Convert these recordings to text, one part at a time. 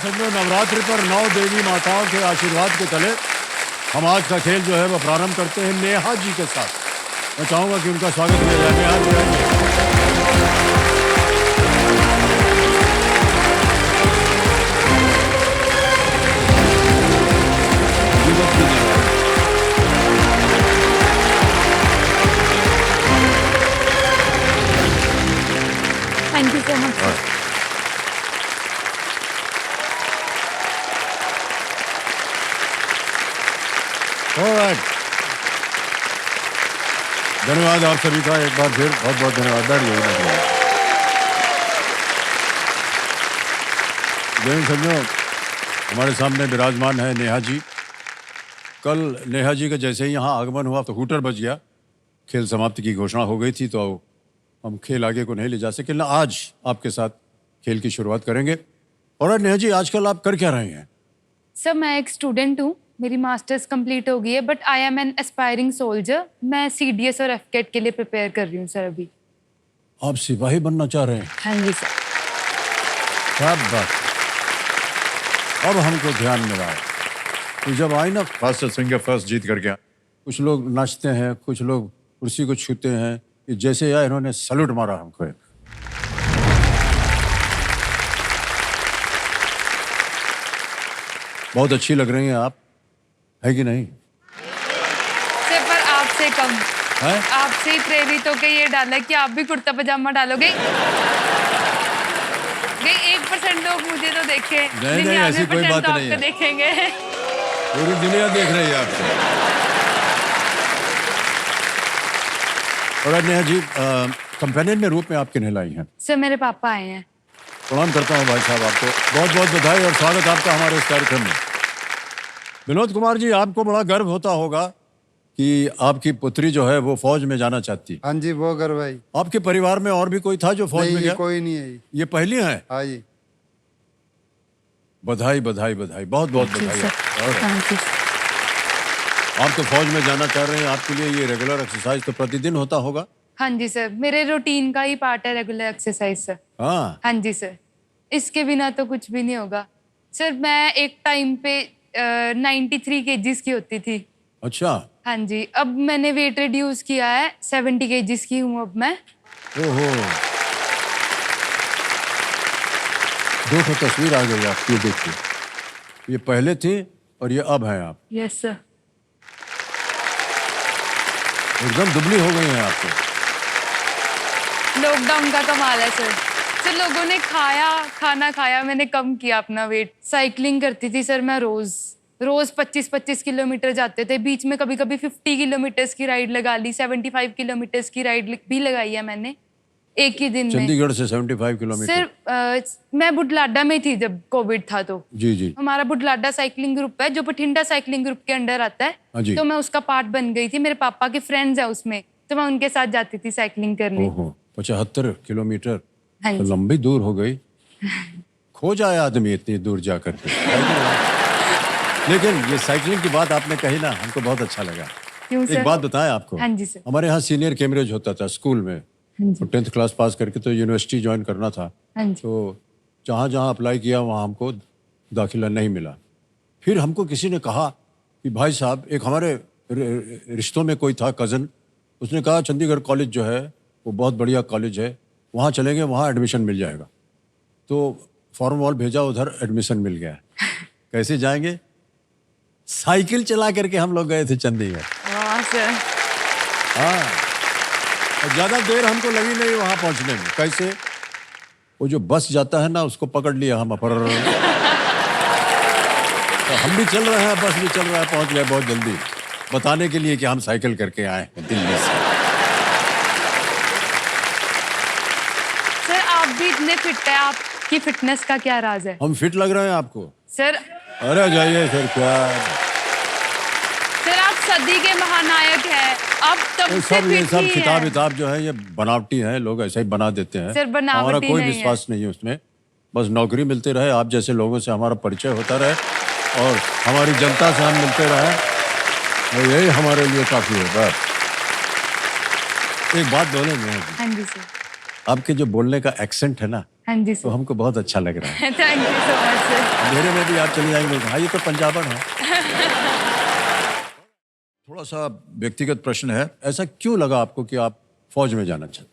समझो नवरात्रि पर 9 देवी माताओं के आशीर्वाद के तले हम आज का खेल जो है वो प्रारंभ करते हैं नेहा जी के साथ। मैं चाहूंगा कि उनका स्वागत किया जाए। नेहा जी आइए। Thank you so much. Alright. धन्यवाद आप सभी का एक बार फिर बहुत बहुत धन्यवाद। बैठिए समझो हमारे सामने विराजमान है नेहा जी। कल नेहा जी का जैसे ही यहाँ आगमन हुआ तो हूटर बज गया, खेल समाप्ति की घोषणा हो गई थी, तो हम खेल आगे को नहीं ले जा सके। लेकिन आज आपके साथ खेल की शुरुआत करेंगे। और नेहा जी आजकल आप कर क्या रहे हैं? सर मैं एक स्टूडेंट हूँ, मेरी मास्टर्स कंप्लीट हो गई है, but I am an aspiring soldier. मैं सीडीएस और एफकेट के लिए प्रिपेयर कर रही हूँ सर अभी। आप सिपाही बनना चाह रहे हैं? हाँ जी सर। क्या बात। अब हमको ध्यान मिला है कि जब आई ना फर्स्ट सिंगर फर्स्ट जीत कर गया, कुछ लोग नाचते हैं, कुछ लोग कुर्सी को छूते हैं, कि जैसे यार इन्होंने सैल्यूट मारा हमको। बहुत अच्छी लग रही हैं आप, है कि नहीं? सर पर आपसे कम है? आपसे ही प्रेरित होकर ये डाला कि आप भी कुर्ता पजामा डालोगे। 1% लोग मुझे तो देखे, नहीं, ऐसी कोई बात नहीं है। देखेंगे। पूरी दुनिया देख रही है आपको। और नेहा जी कंपेनियन के रूप में आप किन्हें लाई हैं? सर मेरे पापा आए हैं। प्रणाम करता हूँ भाई साहब आपको। बहुत बहुत बधाई और स्वागत आपका हमारे इस कार्यक्रम में। विनोद कुमार जी, आपको बड़ा गर्व होता होगा कि आपकी पुत्री जो है वो फौज में जाना चाहती। हाँ जी, वो गर्व है। आपके परिवार में और भी कोई था जो फौज में गया? कोई नहीं है। ये पहली है? हाँ जी। बधाई बधाई बधाई, बहुत बहुत बधाई। Thank you. आप तो फौज में जाना चाह रहे हैं, आपके लिए ये रेगुलर एक्सरसाइज तो प्रतिदिन होता होगा? हाँ जी सर, मेरे रूटीन का ही पार्ट है रेगुलर एक्सरसाइज सर। हाँ हाँ जी सर, इसके बिना तो कुछ भी नहीं होगा सर। मैं एक टाइम पे 93 केजीज की होती थी। अच्छा। हाँ जी, अब मैंने वेट रिड्यूस किया है, 70 केजीज की हूँ अब मैं। ओहो, दो तो तस्वीर आ गई आपकी, ये देखिए, ये पहले थी और ये अब हैं आप। Yes sir. एकदम दुबली हो गई हैं आप तो। लॉकडाउन का कमाल है सर। सर लोगों ने खाना खाया, मैंने कम किया अपना वेट। साइकिलिंग करती थी सर मैं रोज 25-25 किलोमीटर जाते थे। बीच में कभी कभी 50 किलोमीटर्स की राइड लगा ली, 75 किलोमीटर्स की राइड भी लगाई है मैंने एक ही दिन में। चंडीगढ़ से 75 किलोमीटर? सर मैं बुढलाडा में थी जब कोविड था तो। जी जी। हमारा बुढलाडा साइकिलिंग ग्रुप है जो बठिंडा साइकिलिंग ग्रुप के अंडर आता है। हाँ जी। तो मैं उसका पार्ट बन गई थी। मेरे पापा के फ्रेंड्स है उसमें, तो मैं उनके साथ जाती थी साइकिलिंग करने। ओहो, 75 किलोमीटर हाँ तो जी। लंबी दूर हो गई। खो जाए आदमी इतनी दूर जा करके। लेकिन ये साइकिलिंग की बात आपने कही ना, हमको बहुत अच्छा लगा। क्यों एक सर? बात बताएं आपको। हाँ जी सर। हमारे यहाँ सीनियर कैमरेज होता था स्कूल में। हाँ जी। 10th क्लास पास करके तो यूनिवर्सिटी ज्वाइन करना था। हाँ जी। तो जहाँ जहाँ अप्लाई किया वहाँ हमको दाखिला नहीं मिला। फिर हमको किसी ने कहा कि भाई साहब, एक हमारे रिश्तों में कोई था कज़न, उसने कहा चंडीगढ़ कॉलेज जो है वो बहुत बढ़िया कॉलेज है, वहाँ चलेंगे, वहाँ एडमिशन मिल जाएगा। तो फॉर्म वॉल भेजा, उधर एडमिशन मिल गया। कैसे जाएंगे? साइकिल चला करके हम लोग गए थे चंडीगढ़। वाह सर। हाँ, और ज़्यादा देर हमको लगी नहीं वहाँ पहुँचने में। कैसे? वो जो बस जाता है ना, उसको पकड़ लिया हम अपर। तो हम भी चल रहे हैं, बस भी चल रहा है, पहुँच गए बहुत जल्दी, बताने के लिए कि हम साइकिल करके आए हैं दिल्ली से। सर आप भी इतने फिट है, आपकी फिटनेस का क्या राज है? हम फिट लग रहे हैं आपको? सर अरे जाइए सर, क्या सर आप सदी के महानायक हैं। आप तब ये से सब फिट ही किताब हैं। विताब जो है ये बनावटी है, लोग ऐसा ही बना देते हैं। सर, बनावटी हमारा कोई नहीं है। विश्वास नहीं है उसमें। बस नौकरी मिलते रहे, आप जैसे लोगों से हमारा परिचय होता रहे और हमारी जनता से हम मिलते रहे, और यही हमारे लिए काफी है। बस एक बात बोले मैं, हाँ जी सर। आपके जो बोलने का एक्सेंट है ना, हाँ जी तो सर। हमको बहुत अच्छा लग रहा है। Thank you so much sir. मेरे में भी आप चले जाएंगे, हाँ ये तो पंजाबन है। थोड़ा सा व्यक्तिगत प्रश्न है, ऐसा क्यों लगा आपको कि आप फौज में जाना चाहते?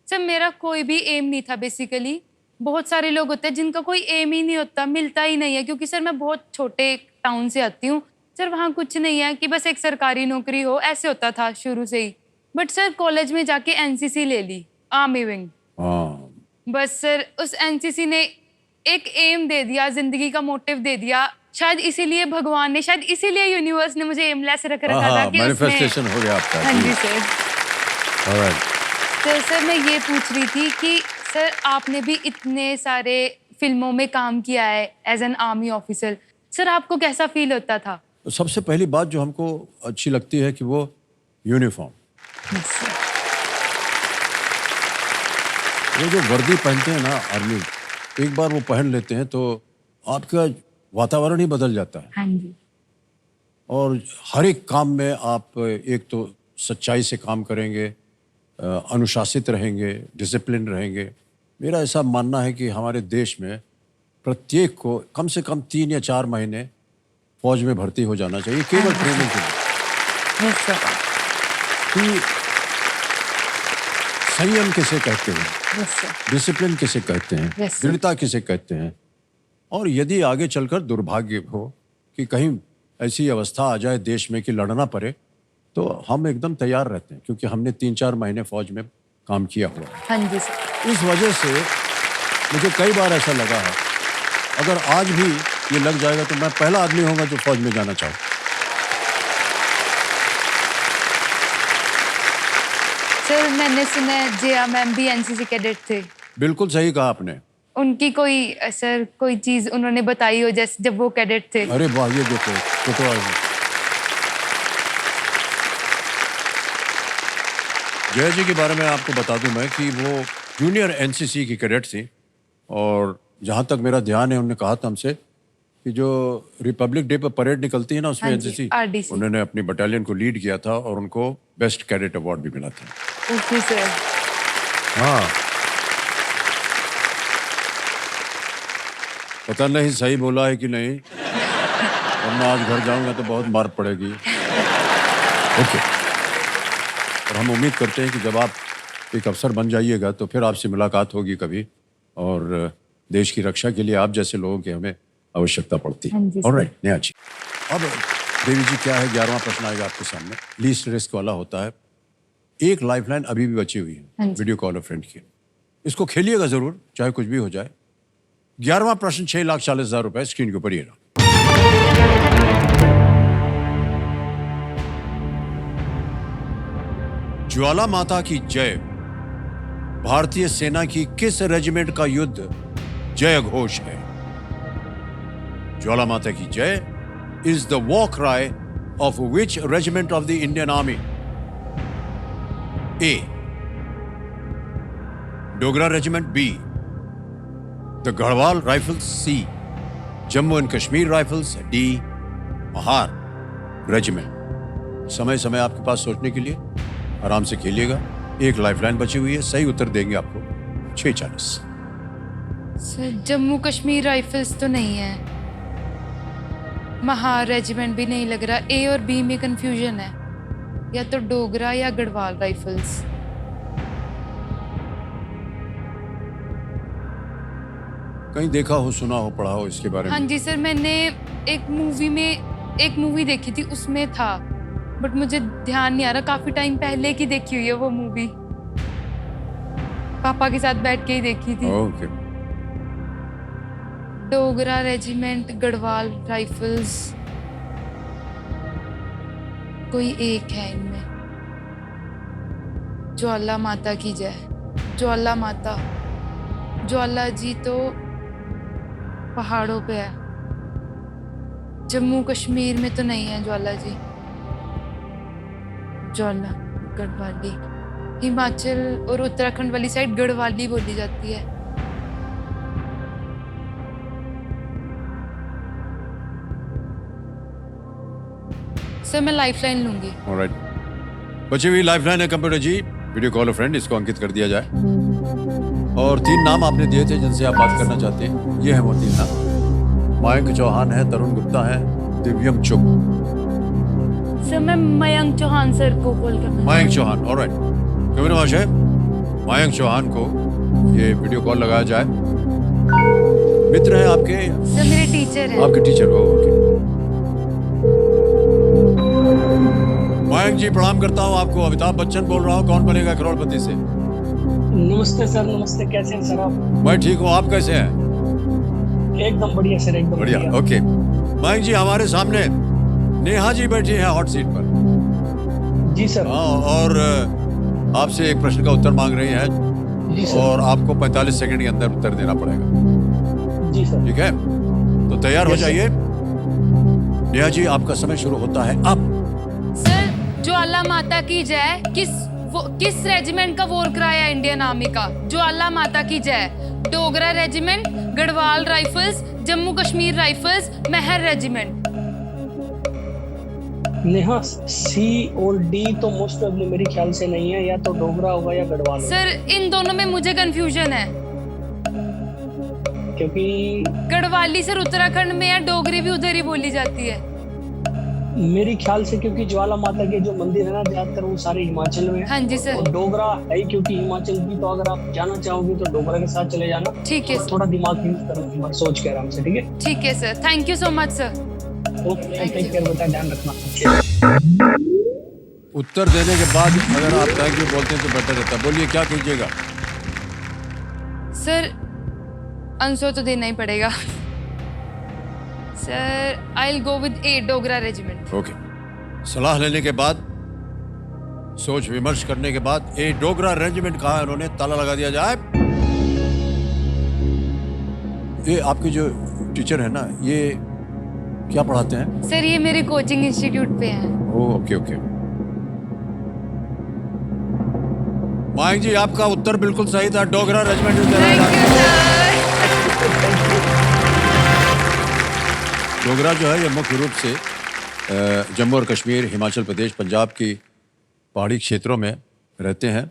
सर मेरा कोई भी एम नहीं था बेसिकली। बहुत सारे लोग होते हैं जिनका कोई एम ही नहीं होता, मिलता ही नहीं है, क्योंकि सर मैं बहुत छोटे टाउन से आती हूँ। सर वहाँ कुछ नहीं है कि बस एक सरकारी नौकरी हो, ऐसे होता था शुरू से ही। बट सर कॉलेज में जाके एनसीसी ले ली, आर्मी विंग। हाँ, बस सर उस एनसीसी ने एक एम दे दिया, जिंदगी का मोटिव दे दिया। शायद इसीलिए भगवान ने, शायद इसीलिए यूनिवर्स ने मुझे एमलेस रख रखा था कि उसमें। मैनिफेस्टेशन हो गया आपका। हाँ जी सर। ऑलराइट। सर मैं ये पूछ रही थी कि सर आपने भी इतने सारे फिल्मों में काम किया है as an army officer. Sir आपको कैसा फील होता था? तो सबसे पहली बात जो हमको अच्छी लगती है कि वो यूनिफॉर्म, वो जो वर्दी पहनते हैं ना आर्मी, एक बार वो पहन लेते हैं तो आपका वातावरण ही बदल जाता है। हाँ जी। और हर एक काम में आप एक तो सच्चाई से काम करेंगे, अनुशासित रहेंगे, डिसिप्लिन रहेंगे। मेरा ऐसा मानना है कि हमारे देश में प्रत्येक को कम से कम 3 या 4 महीने फौज में भर्ती हो जाना चाहिए, केवल ट्रेनिंग के लिए। Yes sir. कि संयम किसे कहते हैं, यस सर। डिसिप्लिन किसे कहते हैं, Yes, sir. दृढ़ता किसे कहते हैं। और यदि आगे चलकर दुर्भाग्य हो कि कहीं ऐसी अवस्था आ जाए देश में कि लड़ना पड़े, तो हम एकदम तैयार रहते हैं, क्योंकि हमने 3-4 महीने फौज में काम किया हुआ है। हाँ जी सर। इस वजह से मुझे कई बार ऐसा लगा है, अगर आज भी ये लग जाएगा तो मैं पहला आदमी होऊंगा जो फौज में जाना चाहूँ। सर मैंने सुना है जया मैम भी एनसीसी कैडेट थे। बिल्कुल सही कहा आपने। उनकी कोई सर कोई चीज उन्होंने बताई हो जैसे जब वो कैडेट थे? अरे वाह, ये देखो फोटो आ गई। जया जी के बारे में आपको बता दूं मैं कि वो जूनियर एनसीसी की कैडेट थी, और जहाँ तक मेरा ध्यान है उन्होंने कहा था हमसे कि जो रिपब्लिक डे पर परेड निकलती है ना, उसमें हाँ जी, एनसीसी RDC। उन्होंने अपनी बटालियन को लीड किया था और उनको बेस्ट कैडेट अवार्ड भी मिला था। Okay sir. हाँ, पता नहीं सही बोला है कि नहीं, वरना आज घर जाऊंगा तो बहुत मार पड़ेगी। ओके। और हम उम्मीद करते हैं कि जब आप एक अफसर बन जाइएगा तो फिर आपसे मुलाकात होगी कभी, और देश की रक्षा के लिए आप जैसे लोगों की हमें आवश्यकता पड़ती है। हाँ जी, ऑलराइट, नेहा जी। अब देवी जी क्या है, 11वां प्रश्न आएगा आपके सामने, लीस्ट रिस्क वाला होता है। एक लाइफलाइन अभी भी बची हुई हाँ है, जी। वीडियो कॉल फ्रेंड की। इसको खेलिएगा जरूर, चाहे कुछ भी हो जाए। 11वां प्रश्न 6,40,000 रुपए स्क्रीन के ऊपर ये रहा। ज्वाला माता की जय भारतीय सेना की किस रेजिमेंट का युद्ध जय घोष है? ज्वाला माता की जय is the war cry of which regiment of the Indian army? A, Dogra regiment. B, the Garhwal rifles. C, Jammu and Kashmir rifles. D, Mahar regiment. समय समय आपके पास सोचने के लिए, आराम से खेलिएगा। एक लाइफलाइन बची हुई है, सही उत्तर देंगे आपको 6,40। सर जम्मू कश्मीर राइफल्स तो नहीं है, महार रेजिमेंट भी नहीं लग रहा। ए और बी में कंफ्यूजन है, या तो डोगरा या गढ़वाल राइफल्स। कहीं देखा हो, सुना हो, पढ़ा हो इसके बारे हाँ में? जी सर, मैंने एक मूवी देखी थी, उसमें था, बट मुझे ध्यान नहीं आ रहा। काफी टाइम पहले की देखी हुई है वो मूवी, पापा के साथ बैठ के ही देखी थी। Okay. Dogra regiment, Garhwal rifles, कोई एक है इनमें। ज्वाला माता की जय। ज्वाला माता, ज्वाला जी तो पहाड़ों पे है, जम्मू कश्मीर में तो नहीं है ज्वाला जी। ज्वाला गढ़वाली, हिमाचल और उत्तराखंड वाली साइड गढ़वाली बोली जाती है। सर मैं लाइफलाइन लूंगी। ऑलराइट, बची हुई लाइफलाइन है कंप्यूटर जी, वीडियो कॉल फ्रेंड, इसको अंकित कर दिया जाए। और 3 नाम आपने दिए थे जिनसे आप बात करना चाहते हैं, ये है वो 3 नाम। मयंक चौहान है, तरुण गुप्ता है, दिव्यम चुग। सर मैं मयंक चौहान सर को कॉल करना। मयंक चौहान, ऑलराइट। कविन महाशय, मयंक चौहान को ये वीडियो कॉल लगाया जाए। मित्र है आपके? सर मेरे टीचर हैं। आपके टीचर हो, ओके। मयंक जी प्रणाम करता हूँ आपको, अमिताभ बच्चन बोल रहा हूँ, कौन बनेगा करोड़पति से। नमस्ते सर, नमस्ते। कैसे हैं सर आप? मैं ठीक हूँ, आप कैसे हैं? एकदम बढ़िया सर, एकदम बढ़िया, ओके। मयंक जी, हमारे सामने नेहा जी बैठी है हॉट सीट पर। जी सर। हाँ, और आपसे एक प्रश्न का उत्तर मांग रही हैं जी सर। और आपको 45 सेकंड के अंदर उत्तर देना पड़ेगा। जी सर। ठीक है, तो तैयार हो Yes, जाइए। नेहा जी, आपका समय शुरू होता है अब। सर ज्वाला माता की जय किस रेजिमेंट का वॉर कराया इंडियन आर्मी का? ज्वाला माता की जय। Dogra regiment, Garhwal rifles, Jammu Kashmir rifles, Mahar regiment. Neha, C और डी तो मोस्ट प्रोबेबली मेरे ख्याल से नहीं है, या तो डोगरा होगा या गढ़वाल होगा। सर इन दोनों में मुझे कंफ्यूजन है, क्योंकि गढ़वाली सर उत्तराखंड में है, डोगरी भी उधर ही बोली जाती है। मेरे ख्याल से, क्योंकि ज्वाला माता के जो मंदिर है ना ज्यादातर वो सारे हिमाचल में है। हाँ जी सर। और डोगरा है क्योंकि हिमाचल की, तो अगर आप जाना चाहोगे तो डोगरा के साथ चले जाना। ठीक है और सर। थोड़ा दिमाग यूज करो, सोच के आराम से, ठीक है? ठीक है sir, thank you so much sir. Okay, take care बेटा, ध्यान रखना। उत्तर देने के बाद अगर आप थैंक यू बोलते हैं तो बेटर रहता है। बोलिए, क्या कीजिएगा? सर आंसर तो देना ही पड़ेगा। Sir I will go with A, Dogra regiment. Okay, सलाह लेने के बाद, सोच विमर्श करने के बाद ए डोगरा रेजिमेंट कहा है उन्होंने, ताला लगा दिया जाए। ये आपके जो टीचर है ना, ये क्या पढ़ाते हैं? सर ये मेरे कोचिंग इंस्टीट्यूट पे हैं। ओह, ओके ओके। मयंक जी, आपका उत्तर बिल्कुल सही था, Dogra regiment. Thank you sir. Dogra जो है ये मुख्य रूप से जम्मू और कश्मीर, हिमाचल प्रदेश, पंजाब की पहाड़ी क्षेत्रों में रहते हैं।